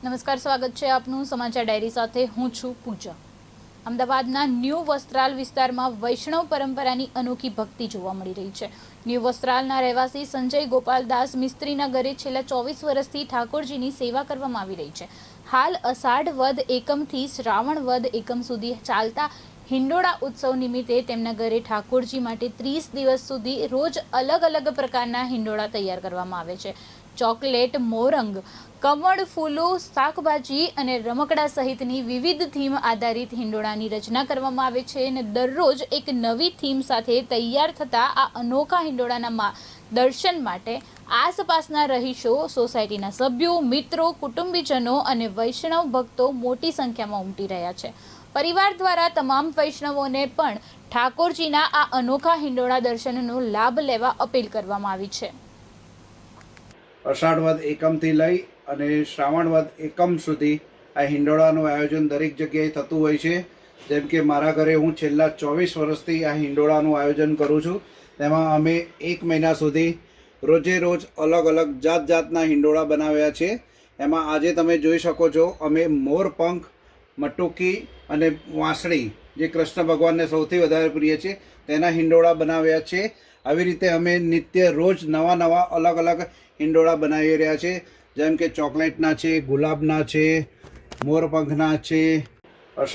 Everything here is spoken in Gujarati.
નમસ્કાર, સ્વાગત છે આપનું સમાચાર ડાયરી સાથે। હું છું પૂજા। અમદાવાદના ન્યૂ વસ્ત્રાલ વિસ્તારમાં વૈષ્ણવ પરંપરાની અનોખી ભક્તિ જોવા મળી રહી છે। ન્યૂ વસ્ત્રાલના રહેવાસી સંજય ગોપાલદાસ મિસ્ત્રીના ઘરે છેલ્લા 24 વર્ષથી ઠાકોરજીની સેવા કરવામાં આવી રહી છે। હાલ અષાઢ વદ એકમથી શ્રાવણ વદ એકમ સુધી ચાલતા હિંડોળા ઉત્સવ નિમિત્તે તેમના ઘરે ઠાકોરજી માટે 30 દિવસ સુધી રોજ અલગ અલગ પ્રકારના હિંડોળા તૈયાર કરવામાં આવે છે। ચોકલેટ, મોરંગ, કમળ ફૂલો, શાકભાજી અને રમકડા સહિતની વિવિધ થીમ આધારિત હિંડોળાની રચના કરવામાં આવે છે અને દરરોજ એક નવી થીમ સાથે તૈયાર થતા આ અનોખા હિંડોળાના દર્શન માટે આસપાસના રહીશો, સોસાયટીના સભ્યો, મિત્રો, કુટુંબીજનો અને વૈષ્ણવ ભક્તો મોટી સંખ્યામાં ઉમટી રહ્યા છે। પરિવાર દ્વારા તમામ વૈષ્ણવોને પણ ઠાકોરજીના આ અનોખા હિંડોળા દર્શનનો લાભ લેવા અપીલ કરવામાં આવી છે। અષાઢ વદ એકમથી લઈ અને શ્રાવણ વદ એકમ સુધી આ હિંડોળાનું આયોજન દરેક જગ્યાએ થતું હોય છે। જેમ કે મારા ઘરે હું છેલ્લા 24 વર્ષથી આ હિંડોળાનું આયોજન કરું છું। તેમાં અમે 1 મહિના સુધી રોજે રોજ અલગ અલગ જાત જાતના હિંડોળા બનાવ્યા છે। એમાં આજે તમે જોઈ શકો છો, અમે મોરપંખ, મટુકી અને વાંસળી, જે કૃષ્ણ ભગવાનને સૌથી વધારે પ્રિય છે, તેના હિંડોળા બનાવ્યા છે। આવી રીતે અમે નિત્ય રોજ નવા નવા અલગ અલગ હિંડોળા બનાવી રહ્યા છે। જેમ કે ચોકલેટના છે, ગુલાબના છે, મોરપંખના છે,